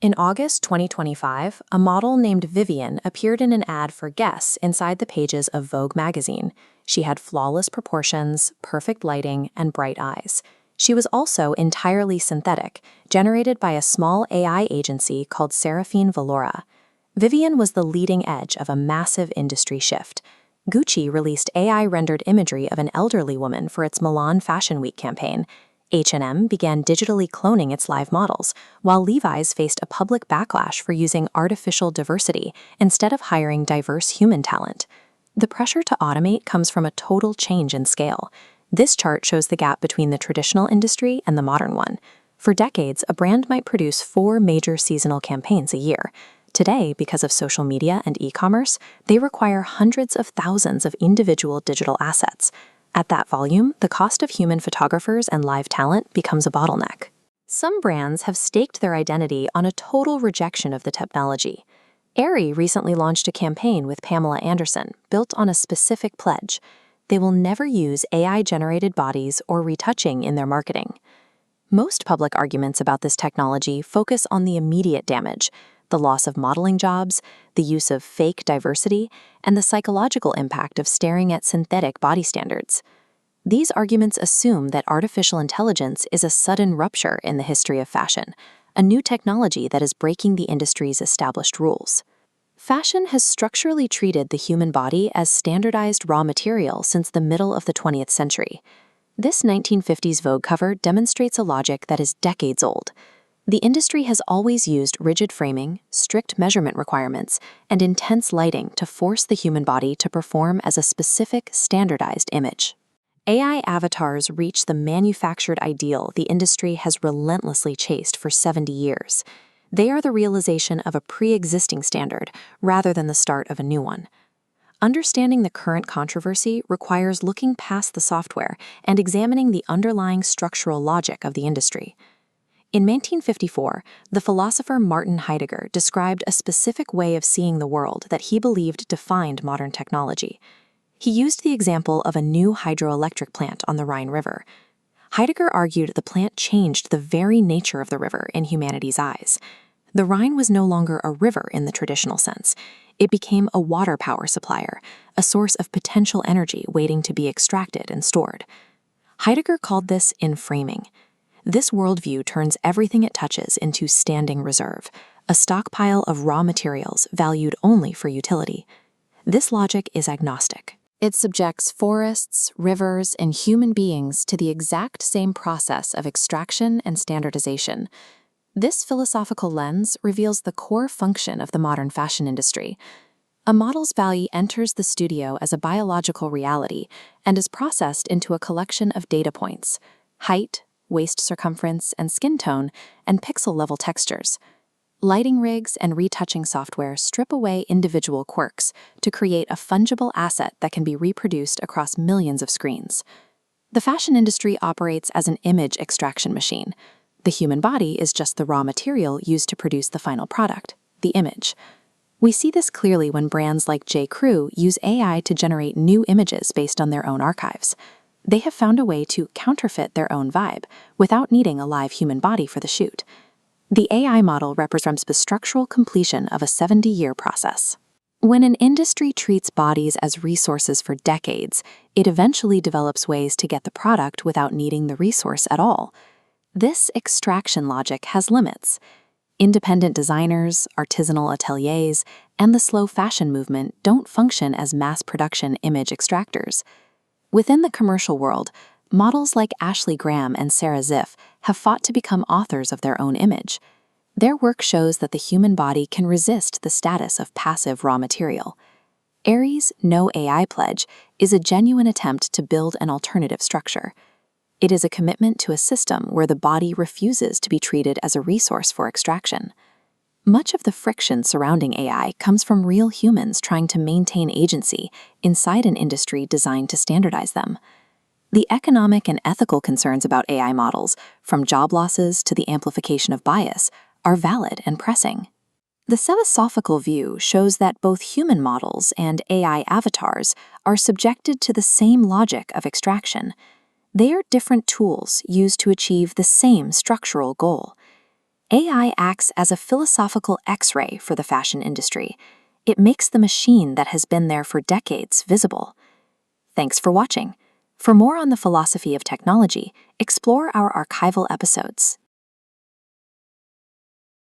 In August 2025, a model named Vivian appeared in an ad for Guess inside the pages of Vogue magazine. She had flawless proportions, perfect lighting, and bright eyes. She was also entirely synthetic, generated by a small AI agency called Seraphine Valora. Vivian was the leading edge of a massive industry shift. Gucci released AI-rendered imagery of an elderly woman for its Milan Fashion Week campaign. H&M began digitally cloning its live models, while Levi's faced a public backlash for using artificial diversity instead of hiring diverse human talent. The pressure to automate comes from a total change in scale. This chart shows the gap between the traditional industry and the modern one. For decades, a brand might produce 4 major seasonal campaigns a year. Today, because of social media and e-commerce, they require hundreds of thousands of individual digital assets. At that volume, the cost of human photographers and live talent becomes a bottleneck. Some brands have staked their identity on a total rejection of the technology. Aerie recently launched a campaign with Pamela Anderson, built on a specific pledge. They will never use AI-generated bodies or retouching in their marketing. Most public arguments about this technology focus on the immediate damage, the loss of modeling jobs, the use of fake diversity, and the psychological impact of staring at synthetic body standards. These arguments assume that artificial intelligence is a sudden rupture in the history of fashion, a new technology that is breaking the industry's established rules. Fashion has structurally treated the human body as standardized raw material since the middle of the 20th century. This 1950s Vogue cover demonstrates a logic that is decades old. The industry has always used rigid framing, strict measurement requirements, and intense lighting to force the human body to perform as a specific, standardized image. AI avatars reach the manufactured ideal the industry has relentlessly chased for 70 years. They are the realization of a pre-existing standard rather than the start of a new one. Understanding the current controversy requires looking past the software and examining the underlying structural logic of the industry. In 1954, the philosopher Martin Heidegger described a specific way of seeing the world that he believed defined modern technology. He used the example of a new hydroelectric plant on the Rhine River. Heidegger argued the plant changed the very nature of the river in humanity's eyes. The Rhine was no longer a river in the traditional sense. It became a water power supplier, a source of potential energy waiting to be extracted and stored. Heidegger called this inframing. This worldview turns everything it touches into standing reserve, a stockpile of raw materials valued only for utility. This logic is agnostic. It subjects forests, rivers, and human beings to the exact same process of extraction and standardization. This philosophical lens reveals the core function of the modern fashion industry. A model's value enters the studio as a biological reality and is processed into a collection of data points: height, waist circumference and skin tone, and pixel-level textures. Lighting rigs and retouching software strip away individual quirks to create a fungible asset that can be reproduced across millions of screens. The fashion industry operates as an image extraction machine. The human body is just the raw material used to produce the final product, the image. We see this clearly when brands like J.Crew use AI to generate new images based on their own archives. They have found a way to counterfeit their own vibe without needing a live human body for the shoot. The AI model represents the structural completion of a 70-year process. When an industry treats bodies as resources for decades, it eventually develops ways to get the product without needing the resource at all. This extraction logic has limits. Independent designers, artisanal ateliers, and the slow fashion movement don't function as mass production image extractors. Within the commercial world, models like Ashley Graham and Sarah Ziff have fought to become authors of their own image. Their work shows that the human body can resist the status of passive raw material. Aerie's No AI Pledge is a genuine attempt to build an alternative structure. It is a commitment to a system where the body refuses to be treated as a resource for extraction. Much of the friction surrounding AI comes from real humans trying to maintain agency inside an industry designed to standardize them. The economic and ethical concerns about AI models, from job losses to the amplification of bias, are valid and pressing. The philosophical view shows that both human models and AI avatars are subjected to the same logic of extraction. They are different tools used to achieve the same structural goal. AI acts as a philosophical X-ray for the fashion industry. It makes the machine that has been there for decades visible. Thanks for watching. For more on the philosophy of technology, explore our archival episodes.